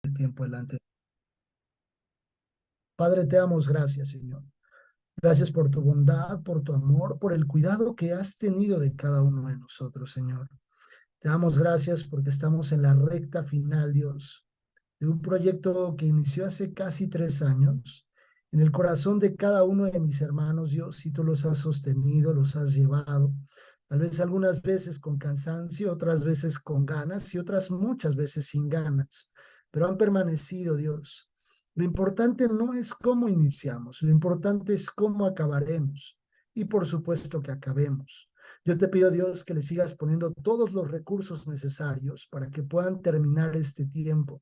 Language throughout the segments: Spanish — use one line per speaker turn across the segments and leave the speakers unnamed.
Tiempo delante. Padre, te damos gracias, Señor. Gracias por tu bondad, por tu amor, por el cuidado que has tenido de cada uno de nosotros, Señor. Te damos gracias porque estamos en la recta final, Dios, de un proyecto que inició hace casi 3 años en el corazón de cada uno de mis hermanos, Dios, y tú los has sostenido, los has llevado, tal vez algunas veces con cansancio, otras veces con ganas y otras muchas veces sin ganas, pero han permanecido, Dios. Lo importante no es cómo iniciamos, lo importante es cómo acabaremos y por supuesto que acabemos. Yo te pido, Dios, que le sigas poniendo todos los recursos necesarios para que puedan terminar este tiempo.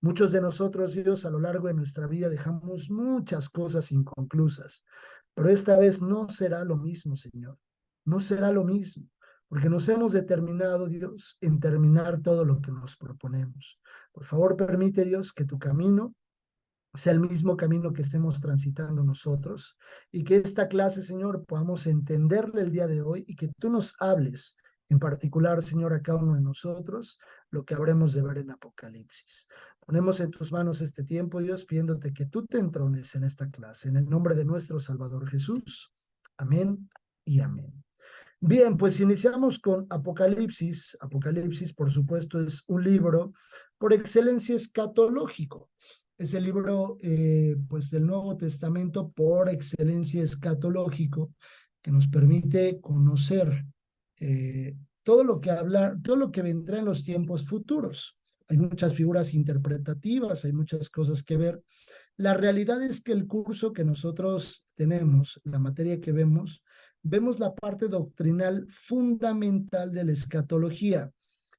Muchos de nosotros, Dios, a lo largo de nuestra vida dejamos muchas cosas inconclusas, pero esta vez no será lo mismo, Señor. No será lo mismo, porque nos hemos determinado, Dios, en terminar todo lo que nos proponemos. Por favor, permite, Dios, que tu camino sea el mismo camino que estemos transitando nosotros y que esta clase, Señor, podamos entenderle el día de hoy y que tú nos hables en particular, Señor, a cada uno de nosotros, lo que habremos de ver en Apocalipsis. Ponemos en tus manos este tiempo, Dios, pidiéndote que tú te entrones en esta clase, en el nombre de nuestro Salvador Jesús. Amén y amén. Bien, pues iniciamos con Apocalipsis. Apocalipsis, por supuesto, es un libro por excelencia escatológico. Es el libro, pues, del Nuevo Testamento por excelencia escatológico que nos permite conocer todo lo que hablar, todo lo que vendrá en los tiempos futuros. Hay muchas figuras interpretativas, hay muchas cosas que ver. La realidad es que el curso que nosotros tenemos, la materia que vemos la parte doctrinal fundamental de la escatología.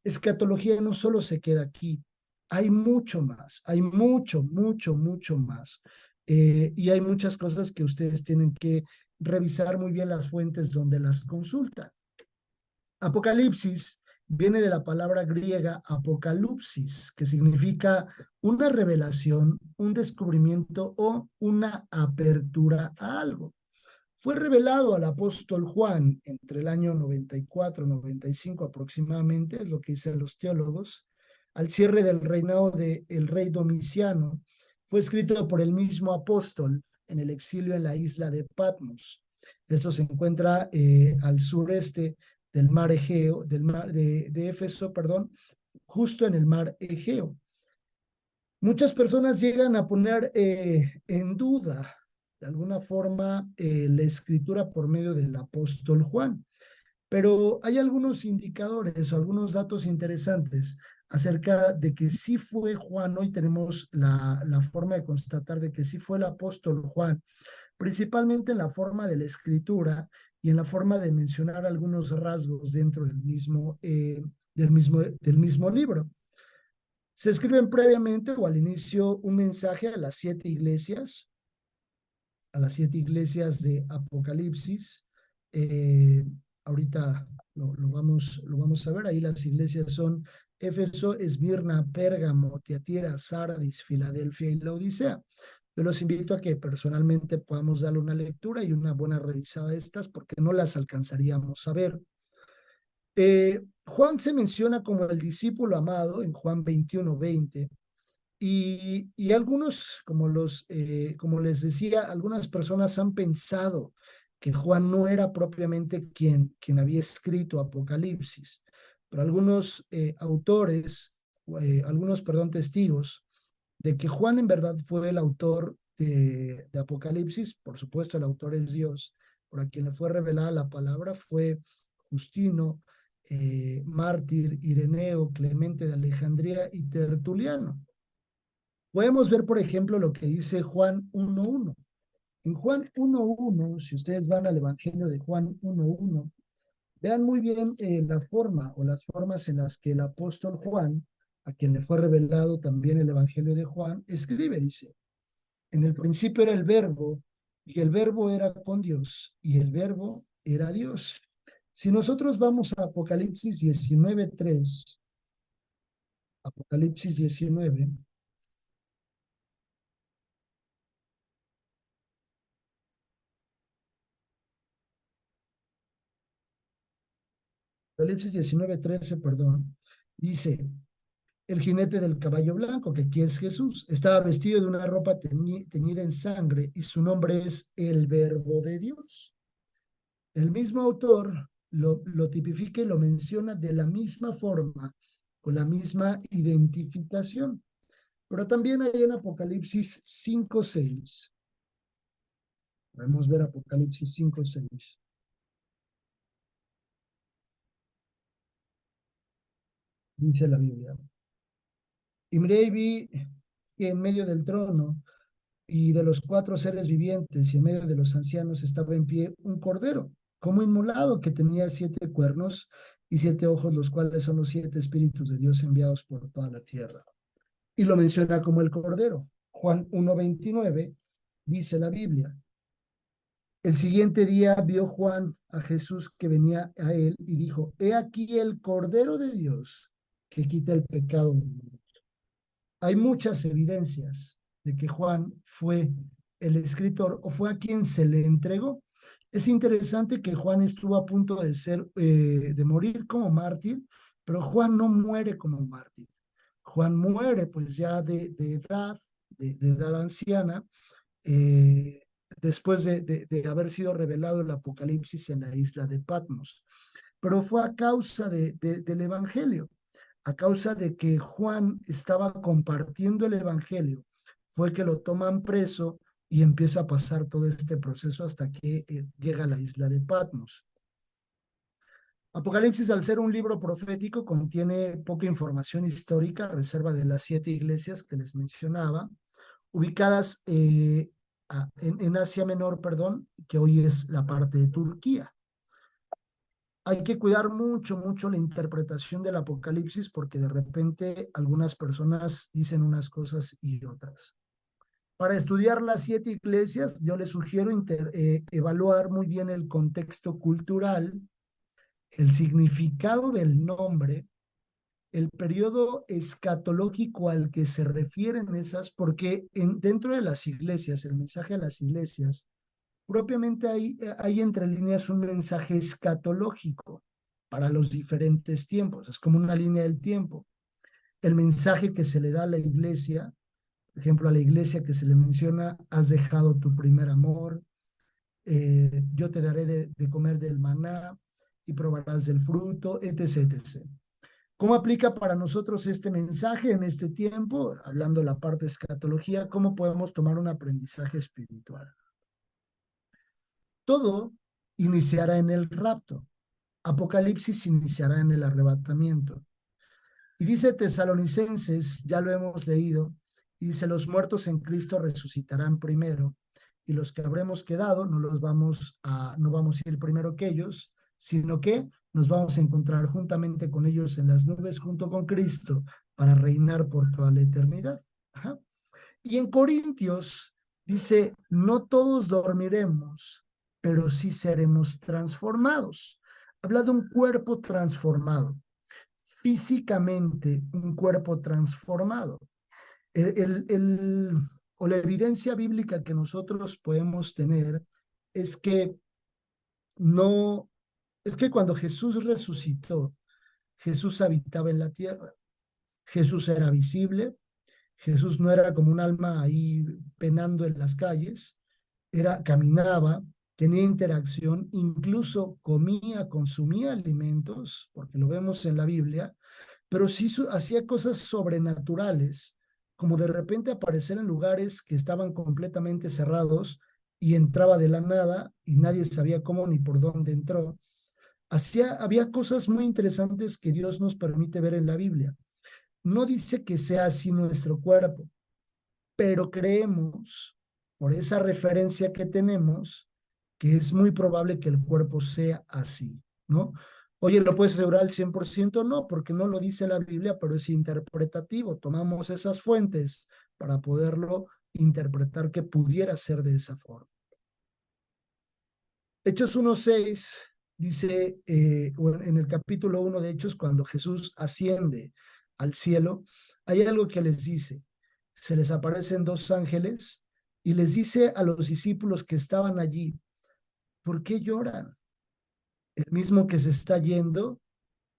Escatología no solo se queda aquí, hay mucho más, hay mucho, mucho, mucho más. Y hay muchas cosas que ustedes tienen que revisar muy bien las fuentes donde las consultan. Apocalipsis viene de la palabra griega apocalipsis, que significa una revelación, un descubrimiento o una apertura a algo. Fue revelado al apóstol Juan entre el año 94 y 95 aproximadamente, es lo que dicen los teólogos, al cierre del reinado del rey Domiciano. Fue escrito por el mismo apóstol en el exilio en la isla de Patmos. Esto se encuentra al sureste del mar Egeo, de Éfeso, perdón, justo en el mar Egeo. Muchas personas llegan a poner en duda, de alguna forma, la escritura por medio del apóstol Juan, pero hay algunos indicadores o algunos datos interesantes acerca de que sí fue Juan. Hoy tenemos la forma de constatar de que sí fue el apóstol Juan, principalmente en la forma de la escritura y en la forma de mencionar algunos rasgos dentro del mismo libro. Se escriben previamente o al inicio un mensaje a las siete iglesias de Apocalipsis. Eh, Ahorita lo vamos a ver. Ahí las iglesias son Éfeso, Esmirna, Pérgamo, Tiatira, Sardis, Filadelfia y Laodicea. Yo los invito a que personalmente podamos darle una lectura y una buena revisada de estas porque no las alcanzaríamos a ver. Juan se menciona como el discípulo amado en Juan 21:20. Y algunos, como les decía, algunas personas han pensado que Juan no era propiamente quien había escrito Apocalipsis, pero algunos autores, perdón, testigos de que Juan en verdad fue el autor de Apocalipsis. Por supuesto, el autor es Dios, por a quien le fue revelada la palabra fue Justino, Mártir, Ireneo, Clemente de Alejandría y Tertuliano. Podemos ver, por ejemplo, lo que dice Juan 1:1. En Juan 1:1, si ustedes van al Evangelio de Juan 1:1, vean muy bien la forma o las formas en las que el apóstol Juan, a quien le fue revelado también el Evangelio de Juan, escribe. Dice: en el principio era el verbo, y el verbo era con Dios, y el verbo era Dios. Si nosotros vamos a Apocalipsis 19:3, Apocalipsis 19, Apocalipsis 19:13, perdón, dice: El jinete del caballo blanco, que aquí es Jesús, estaba vestido de una ropa teñida en sangre y su nombre es el Verbo de Dios. El mismo autor lo tipifica y lo menciona de la misma forma, con la misma identificación. Pero también hay en Apocalipsis 5:6. Podemos ver Apocalipsis 5:6. Dice la Biblia. Y miré y vi que en medio del trono y de los cuatro seres vivientes y en medio de los ancianos estaba en pie un cordero, como inmolado, que tenía 7 cuernos y 7 ojos, los cuales son los 7 espíritus de Dios enviados por toda la tierra. Y lo menciona como el cordero. Juan 1:29 dice la Biblia. El siguiente día vio Juan a Jesús que venía a él y dijo: He aquí el Cordero de Dios que quita el pecado del mundo. Hay muchas evidencias de que Juan fue el escritor o fue a quien se le entregó. Es interesante que Juan estuvo a punto de morir como mártir, pero Juan no muere como mártir. Juan muere pues ya de edad anciana, eh, después de haber sido revelado el Apocalipsis en la isla de Patmos. Pero fue a causa del Evangelio, a causa de que Juan estaba compartiendo el Evangelio, fue que lo toman preso y empieza a pasar todo este proceso hasta que llega a la isla de Patmos. Apocalipsis, al ser un libro profético, contiene poca información histórica, a reserva de las 7 iglesias que les mencionaba, ubicadas en Asia Menor, perdón, que hoy es la parte de Turquía. Hay que cuidar mucho, mucho la interpretación del Apocalipsis porque de repente algunas personas dicen unas cosas y otras. Para estudiar las 7 iglesias, yo les sugiero evaluar muy bien el contexto cultural, el significado del nombre, el periodo escatológico al que se refieren esas, porque dentro de las iglesias, el mensaje a las iglesias, propiamente hay entre líneas un mensaje escatológico para los diferentes tiempos, es como una línea del tiempo. El mensaje que se le da a la iglesia, por ejemplo, a la iglesia que se le menciona: has dejado tu primer amor, yo te daré de comer del maná y probarás del fruto, etc., etc. ¿Cómo aplica para nosotros este mensaje en este tiempo? Hablando de la parte de escatología, ¿cómo podemos tomar un aprendizaje espiritual? Todo iniciará en el rapto. Apocalipsis iniciará en el arrebatamiento. Y dice Tesalonicenses, ya lo hemos leído, y dice: los muertos en Cristo resucitarán primero, y los que habremos quedado no vamos a ir primero que ellos, sino que nos vamos a encontrar juntamente con ellos en las nubes junto con Cristo para reinar por toda la eternidad. Ajá. Y en Corintios dice: no todos dormiremos, pero sí seremos transformados. Habla de un cuerpo transformado, físicamente un cuerpo transformado. El, el, el, o la evidencia bíblica que nosotros podemos tener es que no, es que cuando Jesús resucitó, Jesús habitaba en la tierra. Jesús era visible. Jesús no era como un alma ahí penando en las calles, caminaba, tenía interacción, incluso comía, consumía alimentos, porque lo vemos en la Biblia, pero sí hacía cosas sobrenaturales, como de repente aparecer en lugares que estaban completamente cerrados y entraba de la nada y nadie sabía cómo ni por dónde entró. Había cosas muy interesantes que Dios nos permite ver en la Biblia. No dice que sea así nuestro cuerpo, pero creemos, por esa referencia que tenemos, que es muy probable que el cuerpo sea así, ¿no? Oye, ¿lo puedes asegurar al 100%? No, porque no lo dice la Biblia, pero es interpretativo. Tomamos esas fuentes para poderlo interpretar que pudiera ser de esa forma. Hechos 1:6 dice, en el capítulo 1 de Hechos, cuando Jesús asciende al cielo, hay algo que les dice: se les aparecen 2 ángeles y les dice a los discípulos que estaban allí: ¿por qué lloran? El mismo que se está yendo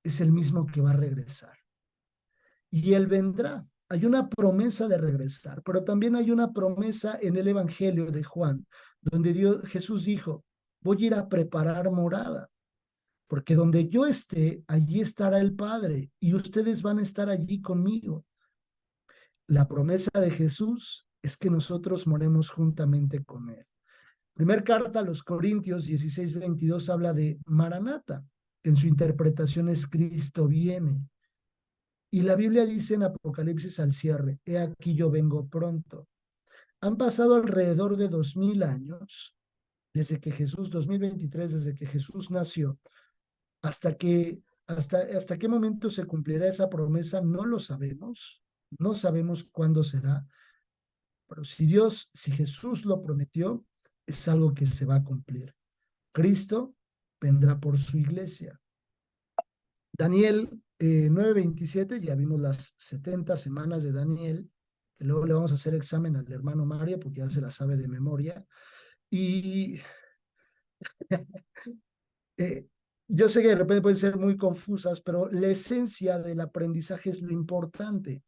es el mismo que va a regresar. y Él vendrá. Hay una promesa de regresar, pero también hay una promesa en el Evangelio de Juan, donde Jesús dijo, voy a ir a preparar morada, porque donde yo esté, allí estará el Padre, y ustedes van a estar allí conmigo. La promesa de Jesús es que nosotros moremos juntamente con Él. Primer carta a los Corintios 16:22 habla de Maranata, que en su interpretación es Cristo viene. Y la Biblia dice en Apocalipsis al cierre, he aquí yo vengo pronto. Han pasado alrededor de 2000 años, desde que Jesús, 2023, desde que Jesús nació, hasta qué momento se cumplirá esa promesa, no lo sabemos, no sabemos cuándo será, pero si Jesús lo prometió, es algo que se va a cumplir. Cristo vendrá por su iglesia. Daniel 9:27, ya vimos las 70 semanas de Daniel, que luego le vamos a hacer examen al hermano Mario porque ya se la sabe de memoria. Y eh, yo sé que de repente pueden ser muy confusas, pero la esencia del aprendizaje es lo importante.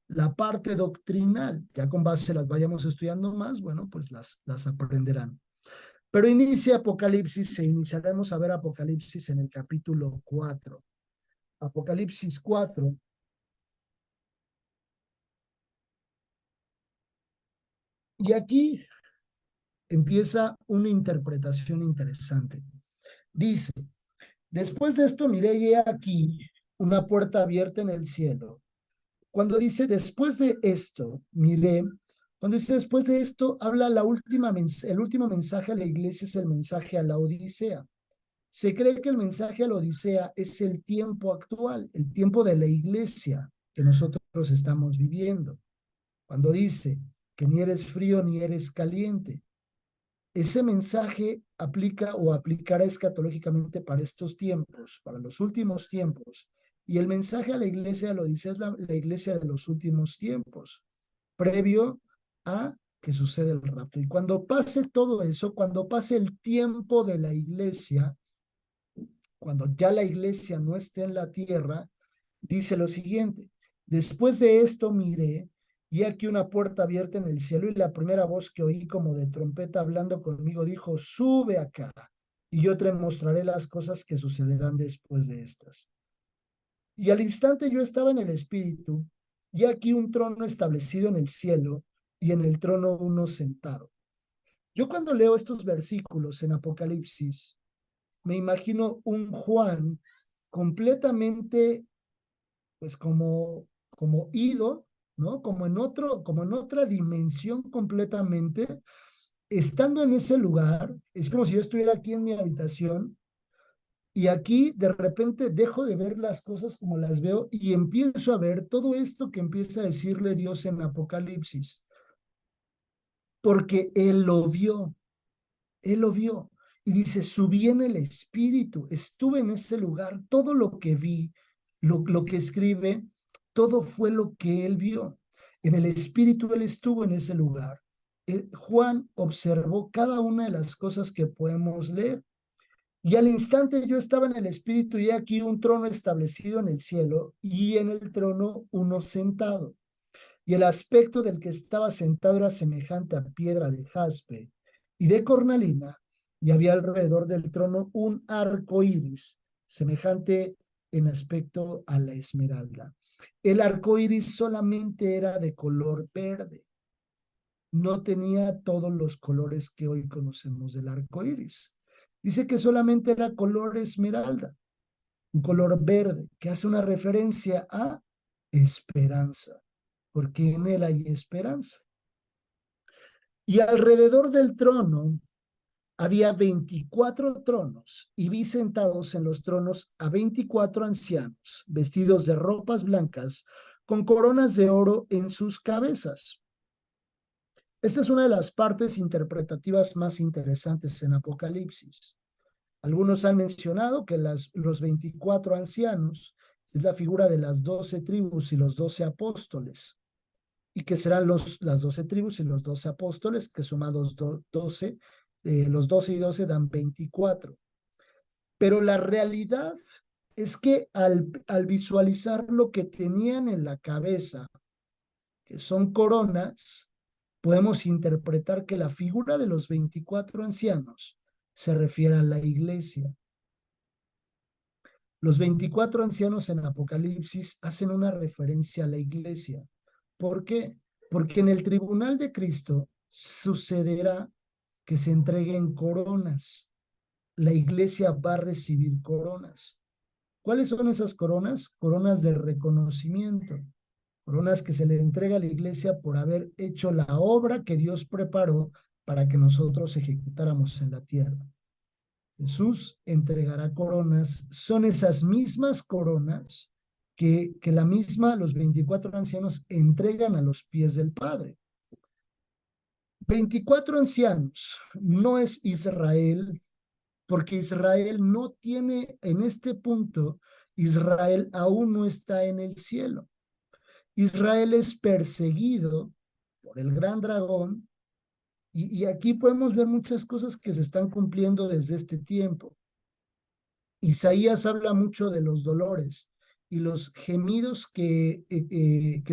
La parte doctrinal, ya con base las vayamos estudiando más, bueno, pues las aprenderán. Pero inicia Apocalipsis, iniciaremos a ver Apocalipsis en el capítulo 4. Apocalipsis 4. Y aquí empieza una interpretación interesante. Dice, después de esto miré y he aquí una puerta abierta en el cielo. Cuando dice después de esto, miré, cuando dice después de esto, habla el último mensaje a la iglesia es el mensaje a la Odisea. Se cree que el mensaje a la Odisea es el tiempo actual, el tiempo de la iglesia que nosotros estamos viviendo. Cuando dice que ni eres frío ni eres caliente, ese mensaje aplica o aplicará escatológicamente para estos tiempos, para los últimos tiempos. Y el mensaje a la iglesia lo dice, es la iglesia de los últimos tiempos, previo a que suceda el rapto. Y cuando pase todo eso, cuando pase el tiempo de la iglesia, cuando ya la iglesia no esté en la tierra, dice lo siguiente, después de esto miré, y aquí una puerta abierta en el cielo, y la primera voz que oí como de trompeta hablando conmigo dijo, sube acá, y yo te mostraré las cosas que sucederán después de estas. Y al instante yo estaba en el espíritu, y aquí un trono establecido en el cielo, y en el trono uno sentado. Yo cuando leo estos versículos en Apocalipsis, me imagino un Juan completamente, pues como ido, ¿no? Como en otra dimensión completamente, estando en ese lugar, es como si yo estuviera aquí en mi habitación y aquí de repente dejo de ver las cosas como las veo y empiezo a ver todo esto que empieza a decirle Dios en Apocalipsis, porque Él lo vio. Él lo vio y dice, subí en el espíritu, estuve en ese lugar, todo lo que vi, lo que escribe, todo fue lo que él vio. En el espíritu él estuvo en ese lugar. Juan observó cada una de las cosas que podemos leer. Y al instante yo estaba en el espíritu y aquí un trono establecido en el cielo y en el trono uno sentado. Y el aspecto del que estaba sentado era semejante a piedra de jaspe y de cornalina, y había alrededor del trono un arco iris, semejante en aspecto a la esmeralda. El arco iris solamente era de color verde, no tenía todos los colores que hoy conocemos del arco iris. Dice que solamente era color esmeralda, un color verde, que hace una referencia a esperanza, porque en él hay esperanza. Y alrededor del trono había 24 tronos, y vi sentados en los tronos a 24 ancianos, vestidos de ropas blancas, con coronas de oro en sus cabezas. Esta es una de las partes interpretativas más interesantes en Apocalipsis. Algunos han mencionado que los 24 ancianos es la figura de las 12 tribus y los 12 apóstoles, y que serán las 12 tribus y los 12 apóstoles, que sumados 12, los 12 y 12 dan 24. Pero la realidad es que al visualizar lo que tenían en la cabeza, que son coronas, podemos interpretar que la figura de los 24 ancianos se refiere a la iglesia. Los 24 ancianos en Apocalipsis hacen una referencia a la iglesia. ¿Por qué? Porque en el tribunal de Cristo sucederá que se entreguen coronas. La iglesia va a recibir coronas. ¿Cuáles son esas coronas? Coronas de reconocimiento. Coronas que se le entrega a la iglesia por haber hecho la obra que Dios preparó para que nosotros ejecutáramos en la tierra. Jesús entregará coronas, son esas mismas coronas que los 24 ancianos entregan a los pies del Padre. 24 ancianos no es Israel, porque Israel no tiene, en este punto, Israel aún no está en el cielo. Israel es perseguido por el gran dragón y aquí podemos ver muchas cosas que se están cumpliendo desde este tiempo. Isaías habla mucho de los dolores y los gemidos que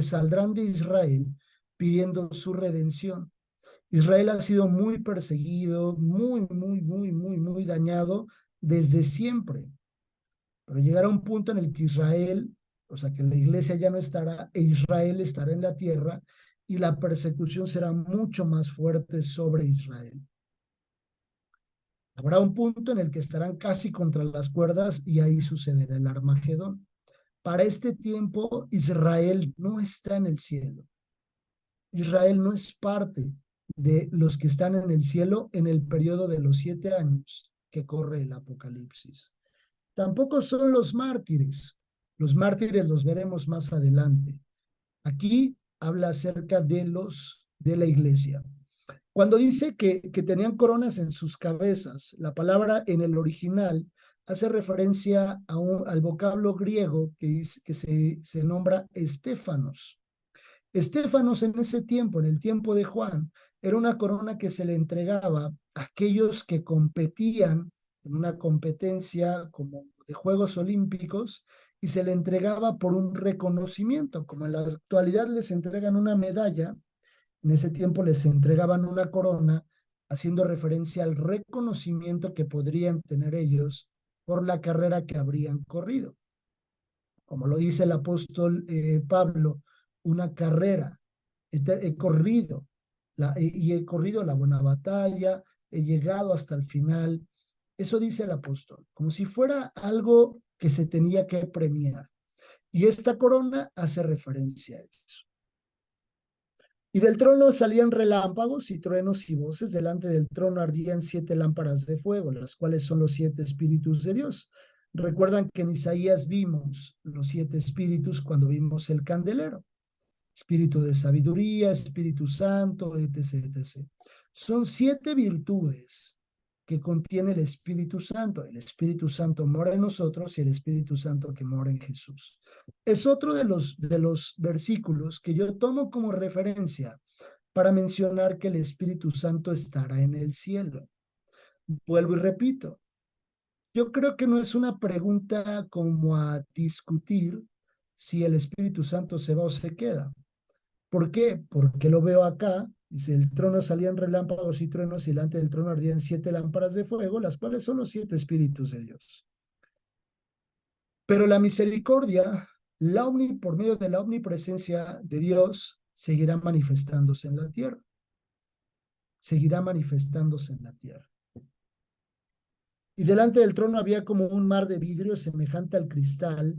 saldrán de Israel pidiendo su redención. Israel ha sido muy perseguido, muy dañado desde siempre. Pero llegará un punto en el que Israel, o sea, que la iglesia ya no estará, e Israel estará en la tierra y la persecución será mucho más fuerte sobre Israel. Habrá un punto en el que estarán casi contra las cuerdas y ahí sucederá el Armagedón. Para este tiempo, Israel no está en el cielo. Israel no es parte de los que están en el cielo en el periodo de los 7 años que corre el Apocalipsis. Tampoco son los mártires. Los mártires los veremos más adelante. Aquí habla acerca de la iglesia. Cuando dice que tenían coronas en sus cabezas, la palabra en el original hace referencia al vocablo griego que se nombra estéfanos. Estéfanos en ese tiempo, en el tiempo de Juan, era una corona que se le entregaba a aquellos que competían en una competencia como de Juegos Olímpicos y se le entregaba por un reconocimiento, como en la actualidad les entregan una medalla, en ese tiempo les entregaban una corona, haciendo referencia al reconocimiento que podrían tener ellos por la carrera que habrían corrido. Como lo dice el apóstol Pablo, una carrera, he corrido, y he corrido la buena batalla, he llegado hasta el final. Eso dice el apóstol, como si fuera algo que se tenía que premiar. Y esta corona hace referencia a eso. Y del trono salían relámpagos y truenos y voces. Delante del trono ardían 7 lámparas de fuego, las cuales son los 7 espíritus de Dios. Recuerdan que en Isaías vimos los 7 espíritus cuando vimos el candelero. Espíritu de sabiduría, Espíritu Santo, etc. Son 7 virtudes que contiene el Espíritu Santo. El Espíritu Santo mora en nosotros y el Espíritu Santo que mora en Jesús. Es otro de los versículos que yo tomo como referencia para mencionar que el Espíritu Santo estará en el cielo. Vuelvo y repito, yo creo que no es una pregunta como a discutir si el Espíritu Santo se va o se queda. ¿Por qué? Porque lo veo acá. Dice, el trono salían relámpagos y truenos y delante del trono ardían 7 lámparas de fuego, las cuales son los 7 espíritus de Dios. Pero la misericordia, por medio de la omnipresencia de Dios, seguirá manifestándose en la tierra. Seguirá manifestándose en la tierra. Y delante del trono había como un mar de vidrio semejante al cristal,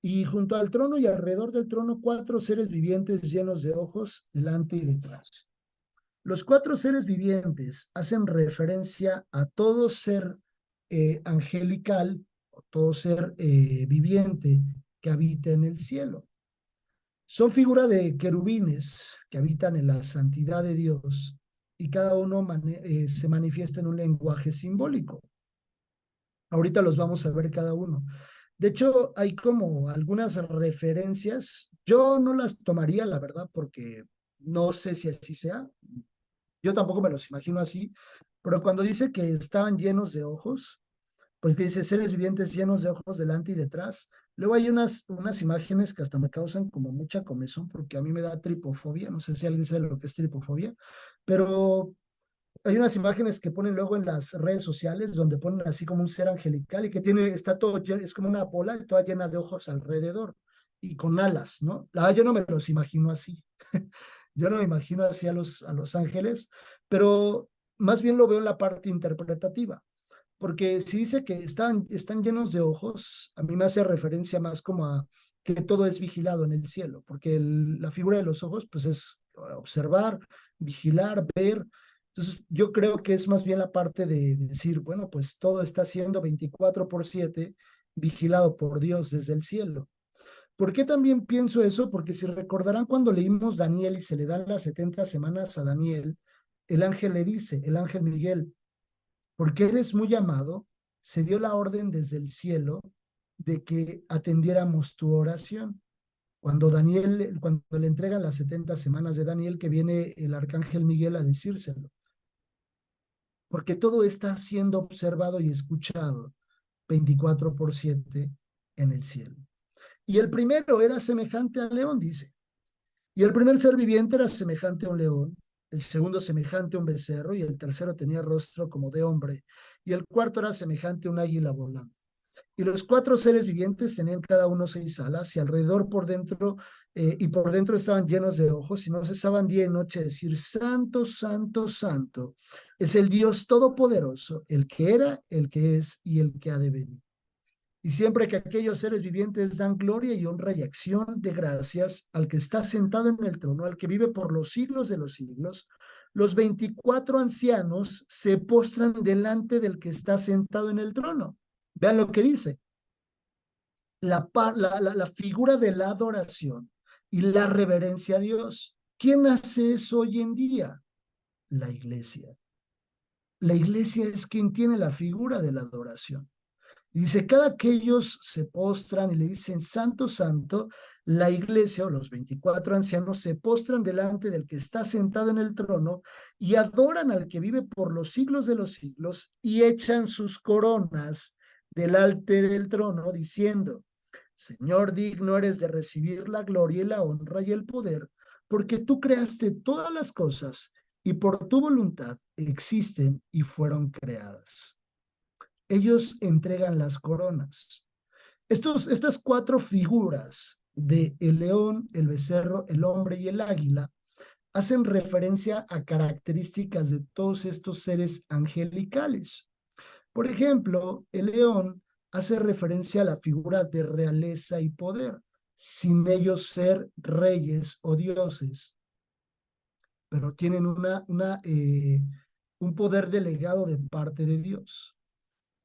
y junto al trono y alrededor del trono 4 seres vivientes llenos de ojos delante y detrás. Los 4 seres vivientes hacen referencia a todo ser angelical o todo ser viviente que habita en el cielo. Son figura de querubines que habitan en la santidad de Dios y cada uno se manifiesta en un lenguaje simbólico. Ahorita los vamos a ver cada uno. De hecho, hay como algunas referencias. Yo no las tomaría, la verdad, porque no sé si así sea. Yo tampoco me los imagino así, pero cuando dice que estaban llenos de ojos, porque dice seres vivientes llenos de ojos delante y detrás. Luego hay unas imágenes que hasta me causan como mucha comezón, porque a mí me da tripofobia, no sé si alguien sabe lo que es tripofobia, pero hay unas imágenes que ponen luego en las redes sociales donde ponen así como un ser angelical y que está todo, es como una bola toda llena de ojos alrededor y con alas, ¿no? La verdad, yo no me los imagino así. Yo no me imagino así a los ángeles, pero más bien lo veo en la parte interpretativa, porque si dice que están llenos de ojos, a mí me hace referencia más como a que todo es vigilado en el cielo, porque la figura de los ojos pues es observar, vigilar, ver. Entonces yo creo que es más bien la parte de decir, bueno, pues todo está siendo 24/7 vigilado por Dios desde el cielo. ¿Por qué también pienso eso? Porque si recordarán cuando leímos Daniel y se le dan las 70 semanas a Daniel, el ángel le dice, el ángel Miguel, porque eres muy amado, se dio la orden desde el cielo de que atendiéramos tu oración. Cuando le entregan las 70 semanas de Daniel, que viene el arcángel Miguel a decírselo, porque todo está siendo observado y escuchado 24/7 en el cielo. Y el primero era semejante al león, dice. Y el primer ser viviente era semejante a un león, el segundo semejante a un becerro, y el tercero tenía rostro como de hombre, y el cuarto era semejante a un águila volando. Y los cuatro seres vivientes tenían cada uno 6 alas, y alrededor y por dentro estaban llenos de ojos, y no cesaban día y noche decir, Santo, Santo, Santo, es el Dios Todopoderoso, el que era, el que es y el que ha de venir. Y siempre que aquellos seres vivientes dan gloria y honra y acción de gracias al que está sentado en el trono, al que vive por los siglos de los siglos, los 24 ancianos se postran delante del que está sentado en el trono. Vean lo que dice. La figura de la adoración y la reverencia a Dios. ¿Quién hace eso hoy en día? La iglesia. La iglesia es quien tiene la figura de la adoración. Y dice, cada que ellos se postran y le dicen, Santo, Santo, la iglesia o los 24 ancianos se postran delante del que está sentado en el trono y adoran al que vive por los siglos de los siglos y echan sus coronas delante del trono diciendo, Señor, digno eres de recibir la gloria y la honra y el poder, porque tú creaste todas las cosas y por tu voluntad existen y fueron creadas. Ellos entregan las coronas. Estas cuatro figuras de el león, el becerro, el hombre y el águila hacen referencia a características de todos estos seres angelicales. Por ejemplo, el león hace referencia a la figura de realeza y poder, sin ellos ser reyes o dioses, pero tienen un poder delegado de parte de Dios.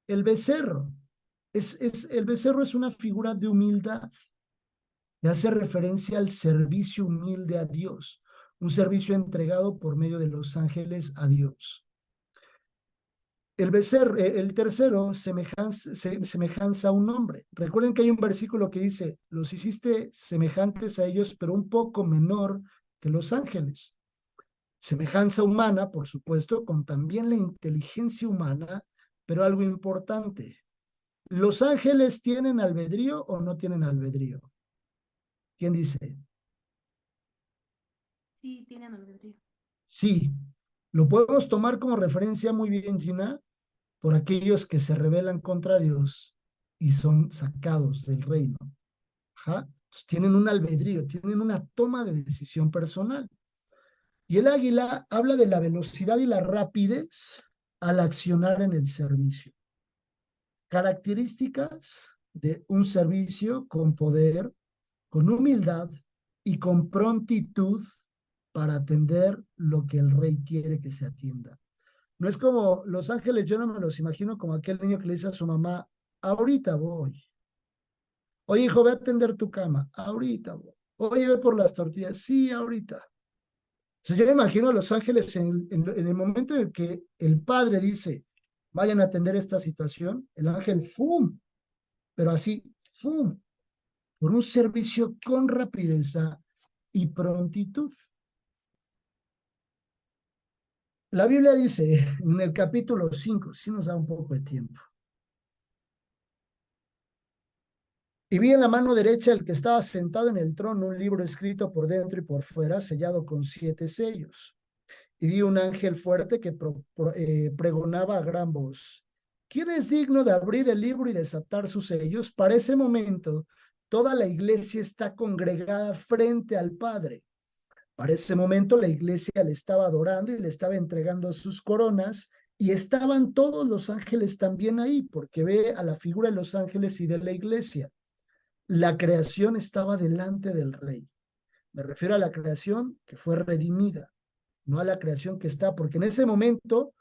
El becerro. El becerro es una figura de humildad y hace referencia al servicio humilde a Dios, un servicio entregado por medio de los ángeles a Dios. El tercero, semejanza a un hombre. Recuerden que hay un versículo que dice, los hiciste semejantes a ellos, pero un poco menor que los ángeles. Semejanza humana, por supuesto, con también la inteligencia humana, pero algo importante, ¿los ángeles tienen albedrío o no tienen albedrío? ¿Quién dice?
Sí, tienen albedrío.
Sí. Lo podemos tomar como referencia muy bien, Gina, por aquellos que se rebelan contra Dios y son sacados del reino. Ajá. Entonces, tienen un albedrío, tienen una toma de decisión personal. Y el águila habla de la velocidad y la rapidez al accionar en el servicio. Características de un servicio con poder, con humildad y con prontitud para atender lo que el rey quiere que se atienda. No es como los ángeles, yo no me los imagino como aquel niño que le dice a su mamá, ahorita voy. Oye, hijo, ve a atender tu cama, ahorita voy. Oye, ve por las tortillas, sí, ahorita. O sea, yo me imagino a los ángeles en el momento en el que el padre dice, vayan a atender esta situación, el ángel, ¡fum! Pero así, ¡fum! Por un servicio con rapidez y prontitud. La Biblia dice en el capítulo 5, si nos da un poco de tiempo, Y vi en la mano derecha el que estaba sentado en el trono un libro escrito por dentro y por fuera, sellado con 7 sellos. Y vi un ángel fuerte que pregonaba a gran voz: ¿Quién es digno de abrir el libro y desatar sus sellos? Para ese momento, toda la iglesia está congregada frente al Padre. Para ese momento, la iglesia le estaba adorando y le estaba entregando sus coronas, y estaban todos los ángeles también ahí, porque ve a la figura de los ángeles y de la iglesia. La creación estaba delante del Rey. Me refiero a la creación que fue redimida, no a la creación que está, porque en ese momento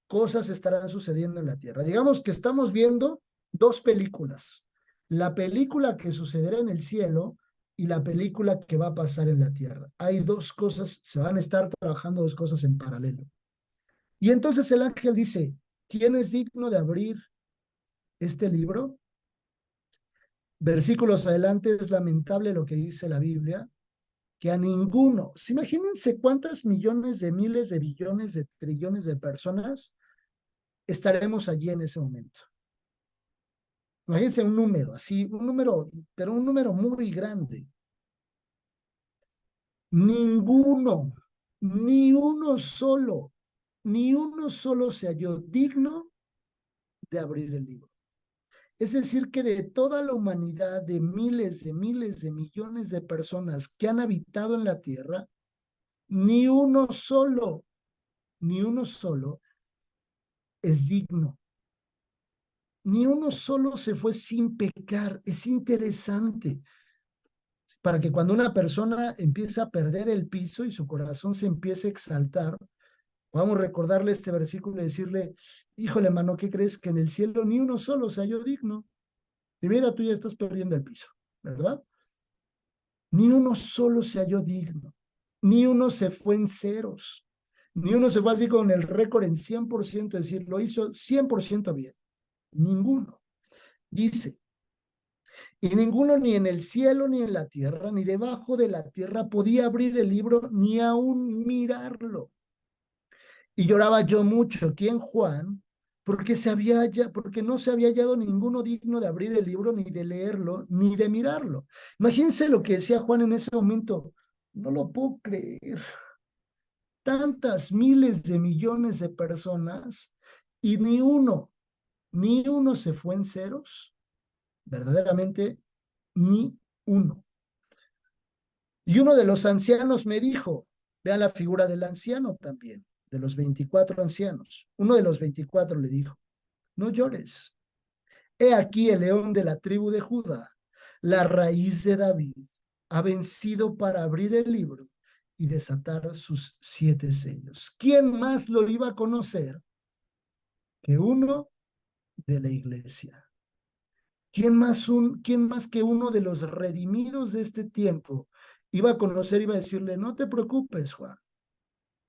cosas estarán sucediendo en la tierra. Digamos que estamos viendo dos películas: la película que sucederá en el cielo y la película que va a pasar en la tierra. Hay dos cosas, se van a estar trabajando dos cosas en paralelo. Y entonces el ángel dice: ¿quién es digno de abrir este libro? Versículos adelante es lamentable lo que dice la Biblia, que a ninguno, imagínense cuántas millones de miles de billones de trillones de personas estaremos allí en ese momento. Imagínense un número, así, un número, pero un número muy grande. Ninguno, ni uno solo se halló digno de abrir el libro. Es decir, que de toda la humanidad, de miles de millones de personas que han habitado en la tierra, ni uno solo es digno. Ni uno solo se fue sin pecar. Es interesante, para que cuando una persona empieza a perder el piso y su corazón se empiece a exaltar, podamos recordarle este versículo y decirle: híjole, hermano, ¿qué crees? Que en el cielo ni uno solo se halló digno. Y mira, tú ya estás perdiendo el piso, ¿verdad? Ni uno solo se halló digno. Ni uno se fue en ceros. Ni uno se fue así con el récord en 100%, es decir, lo hizo 100% bien. Ninguno. Dice: y ninguno, ni en el cielo, ni en la tierra, ni debajo de la tierra, podía abrir el libro, ni aún mirarlo. Y lloraba yo mucho, ¿quién? Juan, porque no se había hallado ninguno digno de abrir el libro, ni de leerlo, ni de mirarlo. Imagínense lo que decía Juan en ese momento: no lo puedo creer. Tantas miles de millones de personas y ni uno se fue en ceros. Verdaderamente, ni uno. Y uno de los ancianos me dijo, vean la figura del anciano también, de los 24 ancianos. Uno de los 24 le dijo: no llores. He aquí el león de la tribu de Judá, la raíz de David, ha vencido para abrir el libro y desatar sus 7 sellos. ¿Quién más lo iba a conocer que uno de la iglesia? ¿Quién más que uno de los redimidos de este tiempo iba a conocer, iba a decirle: no te preocupes, Juan,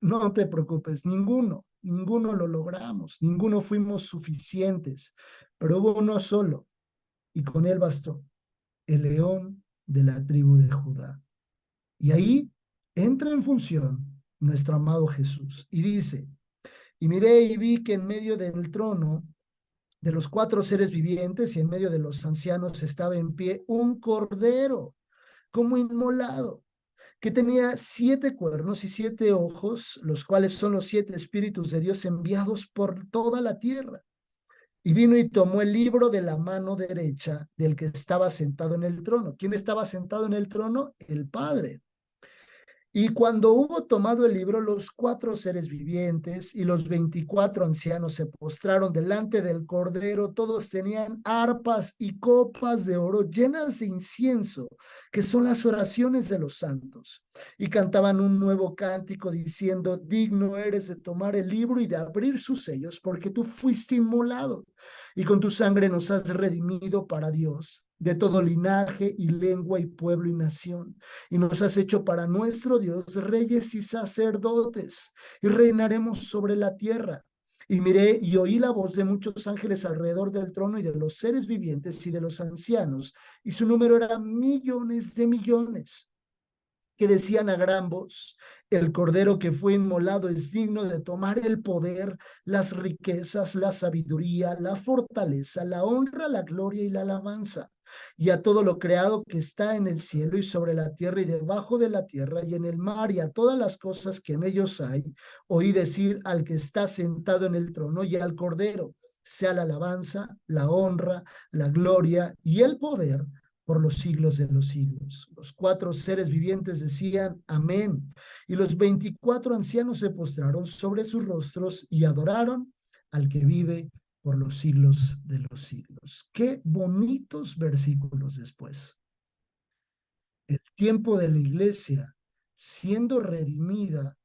no te preocupes? Ninguno lo logramos, ninguno fuimos suficientes, pero hubo uno solo, y con él bastó: el león de la tribu de Judá. Y ahí entra en función nuestro amado Jesús, y dice: y miré y vi que en medio del trono de los 4 seres vivientes y en medio de los ancianos estaba en pie un cordero como inmolado, que tenía 7 cuernos y 7 ojos, los cuales son los 7 espíritus de Dios enviados por toda la tierra. Y vino y tomó el libro de la mano derecha del que estaba sentado en el trono. ¿Quién estaba sentado en el trono? El Padre. Y cuando hubo tomado el libro, los 4 seres vivientes y los 24 ancianos se postraron delante del Cordero. Todos tenían arpas y copas de oro llenas de incienso, que son las oraciones de los santos. Y cantaban un nuevo cántico diciendo: digno eres de tomar el libro y de abrir sus sellos, porque tú fuiste inmolado y con tu sangre nos has redimido para Dios de todo linaje y lengua y pueblo y nación, y nos has hecho para nuestro Dios reyes y sacerdotes, y reinaremos sobre la tierra. Y miré y oí la voz de muchos ángeles alrededor del trono y de los seres vivientes y de los ancianos, y su número era millones de millones, que decían a gran voz: el cordero que fue inmolado es digno de tomar el poder, las riquezas, la sabiduría, la fortaleza, la honra, la gloria y la alabanza, y a todo lo creado que está en el cielo y sobre la tierra y debajo de la tierra y en el mar y a todas las cosas que en ellos hay, oí decir al que está sentado en el trono y al Cordero, sea la alabanza, la honra, la gloria y el poder por los siglos de los siglos. Los 4 seres vivientes decían amén, y los 24 ancianos se postraron sobre sus rostros y adoraron al que vive por los siglos de los siglos. Qué bonitos versículos después. El tiempo de la iglesia siendo redimida,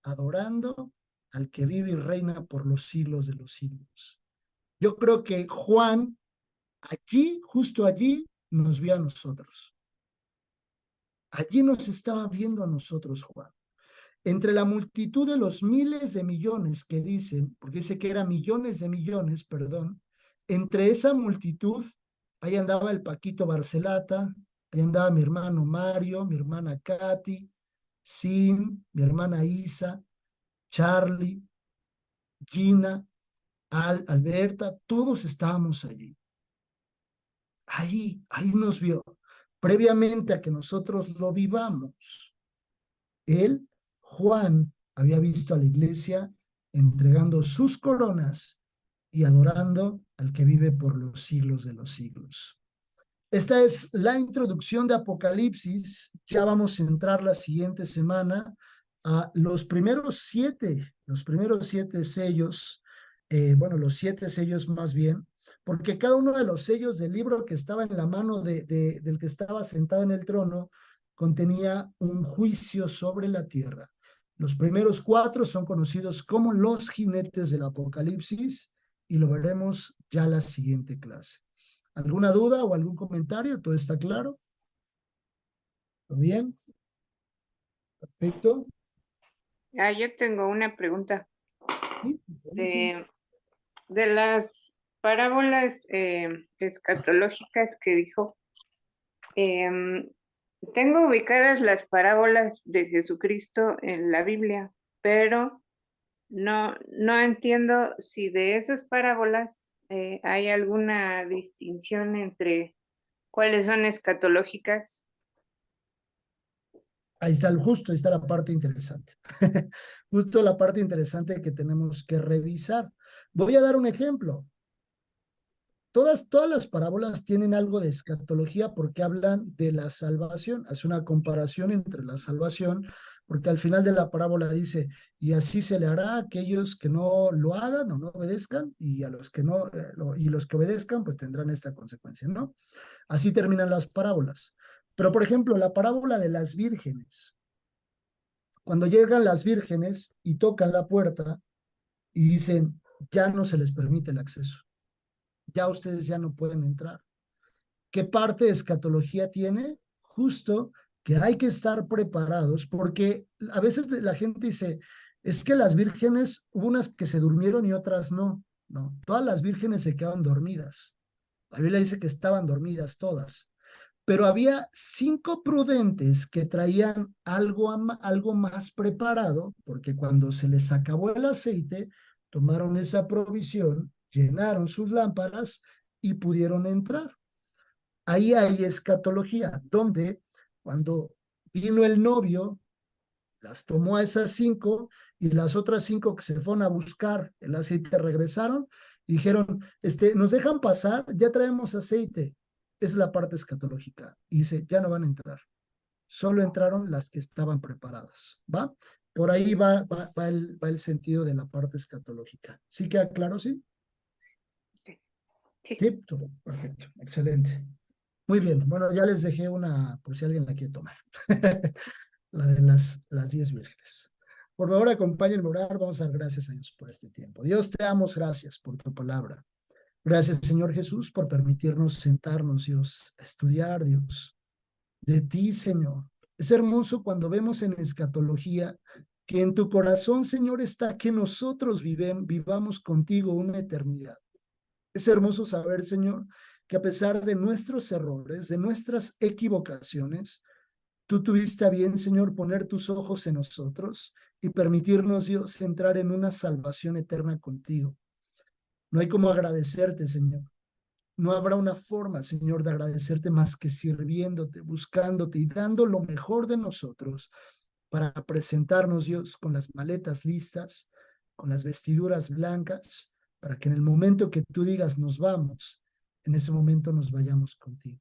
adorando al que vive y reina por los siglos de los siglos. Yo creo que Juan allí, justo allí, nos vio a nosotros. Allí nos estaba viendo a nosotros, Juan. Entre la multitud de los miles de millones que dicen, porque dice que eran millones de millones, perdón, entre esa multitud, ahí andaba el Paquito Barcelata, ahí andaba mi hermano Mario, mi hermana Katy, Sin, mi hermana Isa, Charlie, Gina, Alberta, todos estábamos allí. Ahí nos vio. Previamente a que nosotros lo vivamos, él, Juan, había visto a la iglesia entregando sus coronas y adorando al que vive por los siglos de los siglos. Esta es la introducción de Apocalipsis. Ya vamos a entrar la siguiente semana a los primeros siete sellos, bueno, los 7 sellos más bien, porque cada uno de los sellos del libro que estaba en la mano del que estaba sentado en el trono contenía un juicio sobre la tierra. Los primeros 4 son conocidos como los jinetes del Apocalipsis y lo veremos ya la siguiente clase. ¿Alguna duda o algún comentario? ¿Todo está claro? ¿Todo bien? Perfecto.
Yo tengo una pregunta.
Sí, sí.
De las parábolas escatológicas que dijo, tengo ubicadas las parábolas de Jesucristo en la Biblia, pero no entiendo si de esas parábolas hay alguna distinción entre cuáles son escatológicas.
Ahí está ahí está la parte interesante. Justo la parte interesante que tenemos que revisar. Voy a dar un ejemplo. Todas las parábolas tienen algo de escatología porque hablan de la salvación. Hace una comparación entre la salvación, porque al final de la parábola dice, y así se le hará a aquellos que no lo hagan o no obedezcan, y a los que no, y los que obedezcan, pues tendrán esta consecuencia, ¿no? Así terminan las parábolas. Pero, por ejemplo, la parábola de las vírgenes. Cuando llegan las vírgenes y tocan la puerta y dicen, ya no se les permite el acceso, ya ustedes ya no pueden entrar. ¿Qué parte de escatología tiene? Justo que hay que estar preparados porque a veces la gente dice, es que las vírgenes, hubo unas que se durmieron y otras no. No, todas las vírgenes se quedaron dormidas. La Biblia dice que estaban dormidas todas. Pero había 5 prudentes que traían algo más preparado, porque cuando se les acabó el aceite, tomaron esa provisión, llenaron sus lámparas y pudieron entrar. Ahí hay escatología, donde cuando vino el novio, las tomó a esas 5 y las otras 5 que se fueron a buscar el aceite regresaron y dijeron, nos dejan pasar, ya traemos aceite. Es la parte escatológica. Y dice, ya no van a entrar. Solo entraron las que estaban preparadas. ¿Va? Por ahí va el sentido de la parte escatológica. ¿Sí queda claro, sí?
Sí.
Sí, perfecto, excelente. Muy bien, bueno, ya les dejé una, por si alguien la quiere tomar. La de las 10 vírgenes. Por favor, acompáñenme a orar. Vamos a dar gracias a Dios por este tiempo. Dios, te damos gracias por tu palabra. Gracias, Señor Jesús, por permitirnos sentarnos, Dios, a estudiar, Dios, de ti, Señor. Es hermoso cuando vemos en escatología que en tu corazón, Señor, está que nosotros vivamos contigo una eternidad. Es hermoso saber, Señor, que a pesar de nuestros errores, de nuestras equivocaciones, tú tuviste a bien, Señor, poner tus ojos en nosotros y permitirnos, Dios, entrar en una salvación eterna contigo. No hay como agradecerte, Señor. No habrá una forma, Señor, de agradecerte más que sirviéndote, buscándote y dando lo mejor de nosotros para presentarnos, Dios, con las maletas listas, con las vestiduras blancas, para que en el momento que tú digas nos vamos, en ese momento nos vayamos contigo.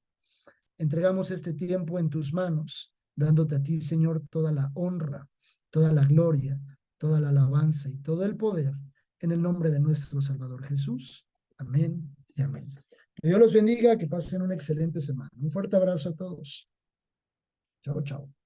Entregamos este tiempo en tus manos, dándote a ti, Señor, toda la honra, toda la gloria, toda la alabanza y todo el poder, en el nombre de nuestro Salvador Jesús. Amén y amén. Que Dios los bendiga, que pasen una excelente semana. Un fuerte abrazo a todos. Chao, chao.